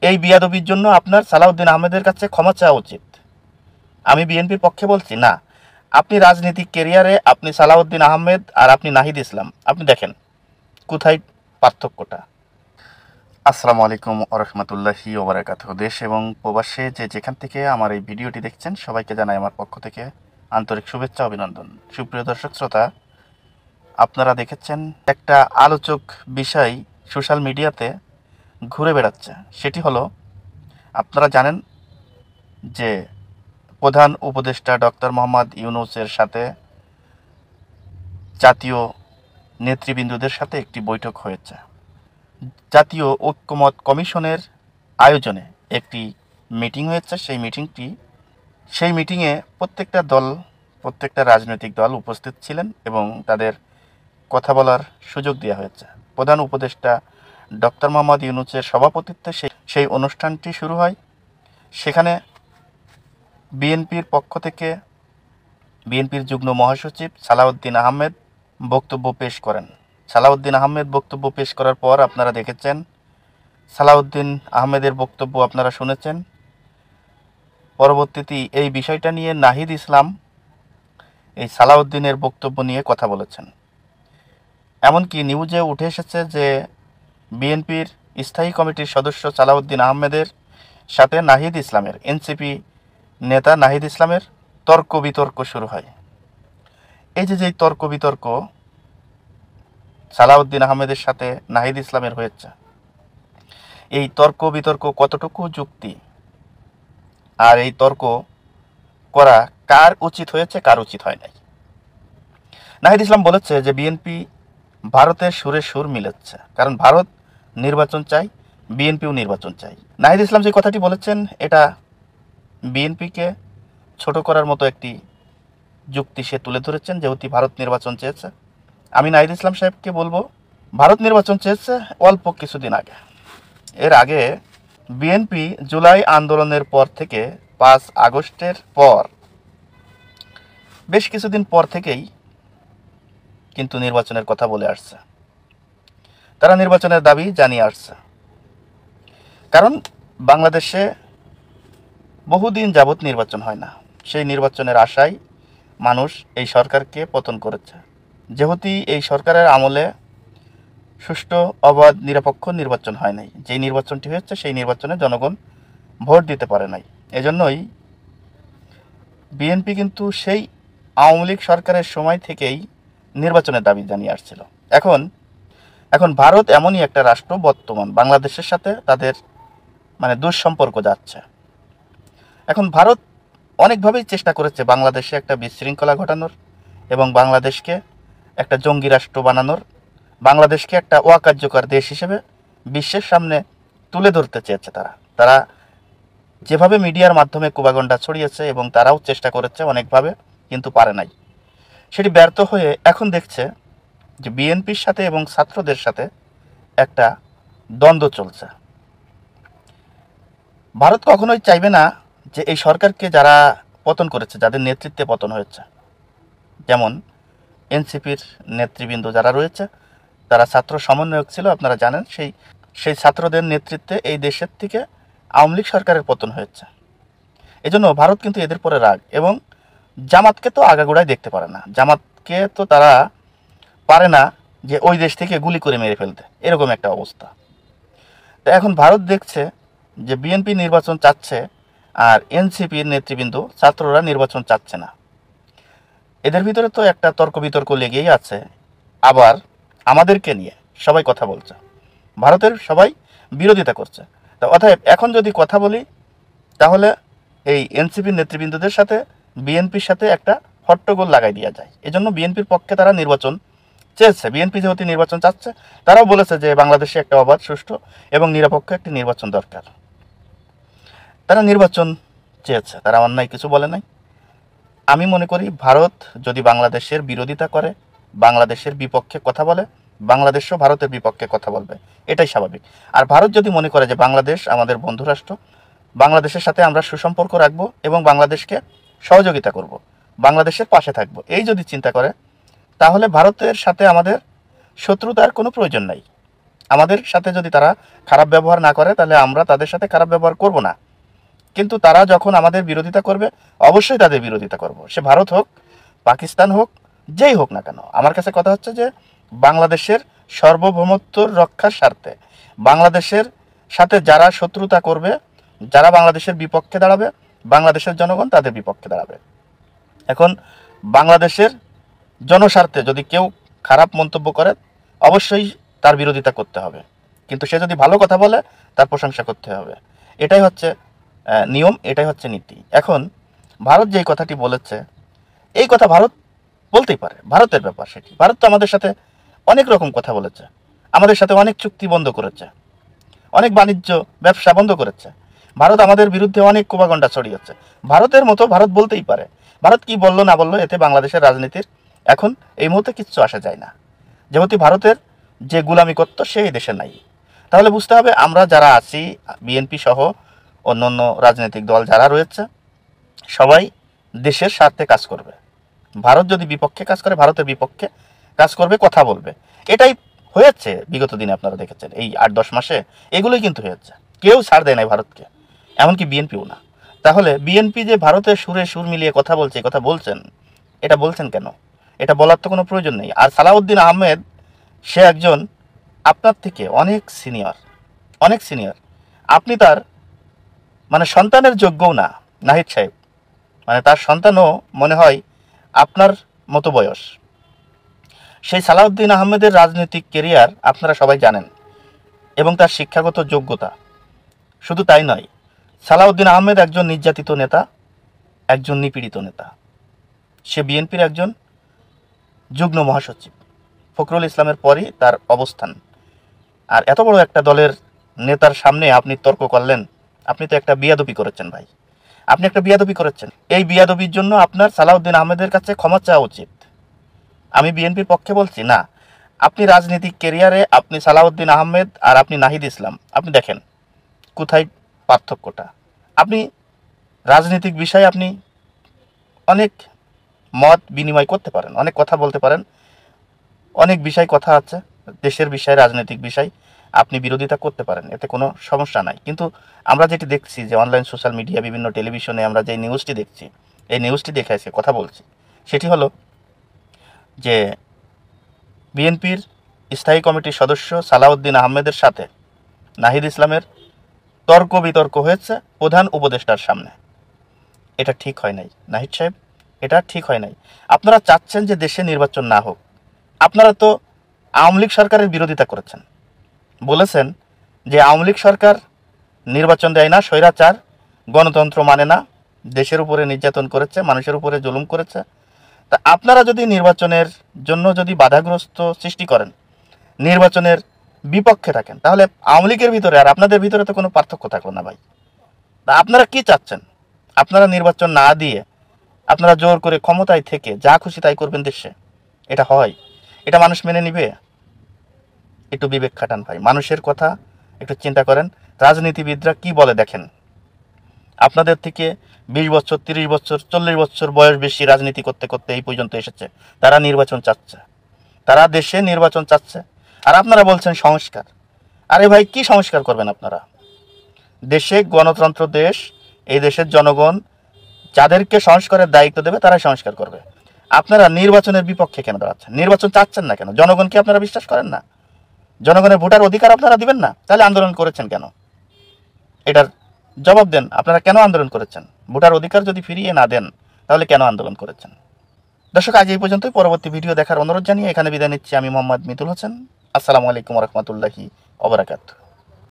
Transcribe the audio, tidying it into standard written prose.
এই বিয়াদবির জন্য আপনার সালাউদ্দিন আহমেদের কাছে ক্ষমা চাওয়া উচিত। আমি বিএনপির পক্ষে বলছি না। আপনি রাজনৈতিক ক্যারিয়ারে আপনি সালাউদ্দিন আহমেদ আর আপনি নাহিদ ইসলাম, আপনি দেখেন কোথায় পার্থক্যটা। আসসালামু আলাইকুম ওরহমতুল্লাহি ওবারাকাতুহু। দেশ এবং প্রবাসে যে যেখান থেকে আমার এই ভিডিওটি দেখছেন সবাইকে জানাই আমার পক্ষ থেকে আন্তরিক শুভেচ্ছা অভিনন্দন। সুপ্রিয় দর্শক শ্রোতা, আপনারা দেখেছেন একটা আলোচক বিষয় সোশ্যাল মিডিয়াতে ঘুরে বেড়াচ্ছে। সেটি হলো, আপনারা জানেন যে প্রধান উপদেষ্টা ডক্টর মোহাম্মদ ইউনূসের সাথে জাতীয় নেতৃবৃন্দদের সাথে একটি বৈঠক হয়েছে। জাতীয় ঐক্যমত কমিশনের আয়োজনে একটি মিটিং হয়েছে। সেই মিটিংয়ে প্রত্যেকটা রাজনৈতিক দল উপস্থিত ছিলেন এবং তাদের কথা বলার সুযোগ দেওয়া হয়েছে। প্রধান উপদেষ্টা ডক্টর মোহাম্মদ ইউনূসের সভাপতিত্বে সেই অনুষ্ঠানটি শুরু হয়। সেখানে বিএনপির পক্ষ থেকে বিএনপির যুগ্ম মহাসচিব সালাউদ্দিন আহমেদ বক্তব্য পেশ করেন। সালাউদ্দিন আহমেদ বক্তব্য পেশ করার পর আপনারা দেখেছেন, সালাউদ্দিন আহমেদের বক্তব্য আপনারা শুনেছেন। পরবর্তীতে এই বিষয়টা নিয়ে নাহিদ ইসলাম এই সালাউদ্দিনের বক্তব্য নিয়ে কথা বলেছেন। এমনকি নিউজে উঠে এসেছে যে বিএনপির স্থায়ী কমিটির সদস্য সালাউদ্দিন আহমেদের সাথে নাহিদ ইসলামের, এনসিপি নেতা নাহিদ ইসলামের তর্ক বিতর্ক শুরু হয়। এই যে তর্ক বিতর্ক সালাউদ্দিন আহমেদের সাথে নাহিদ ইসলামের হয়েছে, এই তর্ক বিতর্ক কতটুকু যুক্তি, আর এই তর্ক করা কার উচিত হয়েছে কার উচিত হয় নাই। নাহিদ ইসলাম বলেছে যে বিএনপি ভারতের সুরে সুর মিলাচ্ছে, কারণ ভারত নির্বাচন চাই, বিএনপিও নির্বাচন চাই। নাহিদ ইসলাম যে কথাটি বলেছেন এটা বিএনপিকে ছোট করার মতো একটি যুক্তি সে তুলে ধরেছেন, যেহেতু ভারত নির্বাচন চেয়েছে। আমি নাহিদ ইসলাম সাহেবকে বলবো, ভারত নির্বাচন চেয়েছে অল্প কিছুদিন আগে। এর আগে বিএনপি জুলাই আন্দোলনের পর থেকে 5 আগস্টের পর বেশ কিছুদিন পর থেকেই কিন্তু নির্বাচনের কথা বলে আসছে। তারা নির্বাচনের দাবি জানিয়ে আসছে, কারণ বাংলাদেশে বহুদিন যাবৎ নির্বাচন হয় না। সেই নির্বাচনের আশায় মানুষ এই সরকারকে পতন করেছে। যেহেতু এই সরকারের আমলে সুষ্ঠু, অবাধ, নিরপেক্ষ নির্বাচন হয় নাই, যেই নির্বাচনটি হয়েছে সেই নির্বাচনে জনগণ ভোট দিতে পারে নাই। এজন্যই বিএনপি কিন্তু সেই আওয়ামী লীগ সরকারের সময় থেকেই নির্বাচনের দাবি জানিয়ে আসছিল। এখন ভারত এমনই একটা রাষ্ট্র, বর্তমান বাংলাদেশের সাথে তাদের দুঃসম্পর্ক যাচ্ছে। এখন ভারত অনেকভাবেই চেষ্টা করেছে বাংলাদেশে একটা বিশৃঙ্খলা ঘটানোর এবং বাংলাদেশকে একটা জঙ্গি রাষ্ট্র বানানোর, বাংলাদেশকে একটা অকার্যকর দেশ হিসেবে বিশ্বের সামনে তুলে ধরতে চেয়েছে। তারা যেভাবে মিডিয়ার মাধ্যমে কুবাগন্ডা ছড়িয়েছে এবং তারাও চেষ্টা করেছে অনেকভাবে, কিন্তু পারে নাই। সেটি ব্যর্থ হয়ে এখন দেখছে যে বিএনপির সাথে এবং ছাত্রদের সাথে একটা দ্বন্দ্ব চলছে। ভারত কখনোই চাইবে না যে এই সরকারকে যারা পতন করেছে, যাদের নেতৃত্বে পতন হয়েছে, যেমন এনসিপির নেতৃবৃন্দ যারা রয়েছে, তারা ছাত্র সমন্বয়ক ছিল, আপনারা জানেন। সেই ছাত্রদের নেতৃত্বে এই দেশের থেকে আওয়ামী লীগ সরকারের পতন হয়েছে। এজন্য ভারত কিন্তু এদের পরে রাগ, এবং জামাতকে তো আগাগোড়ায় দেখতে পারে না। জামাতকে তো তারা পারে না যে ওই দেশ থেকে গুলি করে মেরে ফেলতে, এরকম একটা অবস্থা। তো এখন ভারত দেখছে যে বিএনপি নির্বাচন চাচ্ছে আর এনসিপির নেতৃবৃন্দ, ছাত্ররা নির্বাচন চাচ্ছে না। এদের ভিতরে তো একটা তর্ক বিতর্ক লেগেই আছে। আবার আমাদেরকে নিয়ে সবাই কথা বলছে, ভারতের সবাই বিরোধিতা করছে। তো অতএব এখন যদি কথা বলি, তাহলে এই এনসিপির নেতৃবৃন্দদের সাথে বিএনপির সাথে একটা হট্টগোল লাগাই দেওয়া যায়। এজন্য বিএনপির পক্ষে তারা নির্বাচন চেয়েছে। বিএনপি যেহেতু নির্বাচন চাচ্ছে, তারাও বলেছে যে বাংলাদেশে একটা অবাধ, সুষ্ঠু এবং নিরপেক্ষ একটি নির্বাচন দরকার। তারা নির্বাচন চেয়েছে, তারা অন্যায় কিছু বলে নাই। আমি মনে করি ভারত যদি বাংলাদেশের বিরোধিতা করে, বাংলাদেশের বিপক্ষে কথা বলে, বাংলাদেশও ভারতের বিপক্ষে কথা বলবে, এটাই স্বাভাবিক। আর ভারত যদি মনে করে যে বাংলাদেশ আমাদের বন্ধু রাষ্ট্র, বাংলাদেশের সাথে আমরা সুসম্পর্ক রাখবো এবং বাংলাদেশকে সহযোগিতা করব, বাংলাদেশের পাশে থাকবো, এই যদি চিন্তা করে, তাহলে ভারতের সাথে আমাদের শত্রুতার কোনো প্রয়োজন নাই। আমাদের সাথে যদি তারা খারাপ ব্যবহার না করে তাহলে আমরা তাদের সাথে খারাপ ব্যবহার করব না। কিন্তু তারা যখন আমাদের বিরোধিতা করবে অবশ্যই তাদের বিরোধিতা করব, সে ভারত হোক, পাকিস্তান হোক, যেই হোক না কেন। আমার কাছে কথা হচ্ছে যে বাংলাদেশের সার্বভৌমত্ব রক্ষার স্বার্থে বাংলাদেশের সাথে যারা শত্রুতা করবে, যারা বাংলাদেশের বিপক্ষে দাঁড়াবে, বাংলাদেশের জনগণ তাদের বিপক্ষে দাঁড়াবে। এখন বাংলাদেশের জনস্বার্থে যদি কেউ খারাপ মন্তব্য করে অবশ্যই তার বিরোধিতা করতে হবে, কিন্তু সে যদি ভালো কথা বলে তার প্রশংসা করতে হবে। এটাই হচ্ছে নিয়ম, এটাই হচ্ছে নীতি। এখন ভারত যেই কথাটি বলেছে, এই কথা ভারত বলতেই পারে, ভারতের ব্যাপার সেটি। ভারত তো আমাদের সাথে অনেক রকম কথা বলেছে, আমাদের সাথে অনেক চুক্তি বন্ধ করেছে, অনেক বাণিজ্য ব্যবসা বন্ধ করেছে। ভারত আমাদের বিরুদ্ধে অনেক কুপাগণ্ডা ছড়িয়েছে। ভারতের মতো ভারত বলতেই পারে। ভারত কি বললো না বললো এতে বাংলাদেশের রাজনীতির এখন এই মুহূর্তে কিচ্ছু আসা যায় না, যেহেতু ভারতের যে গুলামি করত সেই দেশে নাই। তাহলে বুঝতে হবে আমরা যারা আছি, বিএনপি সহ অন্যান্য রাজনৈতিক দল যারা রয়েছে, সবাই দেশের স্বার্থে কাজ করবে। ভারত যদি বিপক্ষে কাজ করে ভারতের বিপক্ষে কাজ করবে, কথা বলবে। এটাই হয়েছে বিগত দিনে, আপনারা দেখেছেন এই 8-10 মাসে এগুলোই কিন্তু হয়েছে। কেউ ছাড় দেয় নাই ভারতকে, এমনকি বিএনপিও না। তাহলে বিএনপি যে ভারতের সুরে সুর মিলিয়ে কথা বলছে, কথা বলছেন, এটা বলছেন কেন? এটা বলার তো কোনো প্রয়োজন নেই। আর সালাউদ্দিন আহমেদ সে একজন আপনার থেকে অনেক সিনিয়র, অনেক সিনিয়র। আপনি তার মানে সন্তানের যোগ্যও না নাহিদ সাহেব, মানে তার সন্তানও মনে হয় আপনার মতো বয়স। সেই সালাউদ্দিন আহমেদের রাজনৈতিক কেরিয়ার আপনারা সবাই জানেন এবং তার শিক্ষাগত যোগ্যতা। শুধু তাই নয়, সালাউদ্দিন আহমেদ একজন নির্যাতিত নেতা, একজন নিপীড়িত নেতা। সে বিএনপির একজন যুগ্ম মহাসচিব, ফখরুল ইসলামের পরই তার অবস্থান। আর এত বড় একটা দলের নেতার সামনে আপনি তর্ক করলেন, আপনি তো একটা বিয়াদবি করেছেন ভাই, আপনি একটা বিয়াদবি করেছেন। এই বিয়াদবির জন্য আপনার সালাউদ্দিন আহমেদের কাছে ক্ষমা চাওয়া উচিত। আমি বিএনপির পক্ষে বলছি না, আপনি রাজনৈতিক কেরিয়ারে আপনি সালাউদ্দিন আহমেদ আর আপনি নাহিদ ইসলাম, আপনি দেখেন কোথায় পার্থক্যটা। আপনি রাজনৈতিক বিষয়ে আপনি অনেক মত বিনিময় করতে পারেন, অনেক কথা বলতে পারেন, অনেক বিষয় কথা আছে, দেশের বিষয়, রাজনৈতিক বিষয় আপনি বিরোধিতা করতে পারেন, এতে কোনো সমস্যা নাই। কিন্তু আমরা যেটি দেখছি যে অনলাইন সোশ্যাল মিডিয়া, বিভিন্ন টেলিভিশনে আমরা যে নিউজটি দেখছি, এই নিউজটি দেখে আজকে কথা বলছি, সেটি হলো যে বিএনপির স্থায়ী কমিটির সদস্য সালাউদ্দিন আহমেদের সাথে নাহিদ ইসলামের তর্ক বিতর্ক হয়েছে প্রধান উপদেষ্টার সামনে। এটা ঠিক হয় নাই নাহিদ সাহেব, এটা ঠিক হয় নাই। আপনারা চাচ্ছেন যে দেশে নির্বাচন না হোক। আপনারা তো আওয়ামী লীগ সরকারের বিরোধিতা করেছেন, বলেছেন যে আওয়ামী লীগ সরকার নির্বাচন দেয় না, স্বৈরাচার, গণতন্ত্র মানে না, দেশের উপরে নির্যাতন করেছে, মানুষের উপরে জুলুম করেছে। তা আপনারা যদি নির্বাচনের জন্য যদি বাধাগ্রস্ত সৃষ্টি করেন, নির্বাচনের বিপক্ষে থাকেন, তাহলে আওয়ামী লীগের ভিতরে আর আপনাদের ভিতরে তো কোনো পার্থক্য থাকলো না ভাই। তা আপনারা কি চাচ্ছেন? আপনারা নির্বাচন না দিয়ে আপনারা জোর করে ক্ষমতায় থেকে যা খুশি তাই করবেন দেশে? এটা হয়? এটা মানুষ মেনে নিবে? একটু বিবেক খাটান ভাই, মানুষের কথা একটু চিন্তা করেন। রাজনীতিবিদরা কি বলে দেখেন, আপনাদের থেকে 20 বছর, 30 বছর, 40 বছর বয়স বেশি রাজনীতি করতে করতে এই পর্যন্ত এসেছে, তারা নির্বাচন চাচ্ছে, তারা দেশে নির্বাচন চাচ্ছে। আর আপনারা বলছেন সংস্কার। আরে ভাই, কি সংস্কার করবেন আপনারা? দেশে গণতন্ত্র দেশ, এই দেশের জনগণ যাদেরকে সংস্কারের দায়িত্ব দেবে তারাই সংস্কার করবে। আপনারা নির্বাচনের বিপক্ষে কেন দাঁড়াচ্ছেন? নির্বাচন চাচ্ছেন না কেন? জনগণকে আপনারা বিশ্বাস করেন না? জনগণের ভোটার অধিকার আপনারা দিবেন না? তাহলে আন্দোলন করেছেন কেন? এটার জবাব দেন। আপনারা কেন আন্দোলন করেছেন? ভোটার অধিকার যদি ফিরিয়ে না দেন তাহলে কেন আন্দোলন করেছেন? দর্শক, আজ এই পর্যন্তই। পরবর্তী ভিডিও দেখার অনুরোধ জানিয়ে এখানে বিদায় নিচ্ছি। আমি মোহাম্মদ মিতুল হোসেন। আসসালামু আলাইকুম রহমতুল্লাহি ওয়া বারাকাতুহু।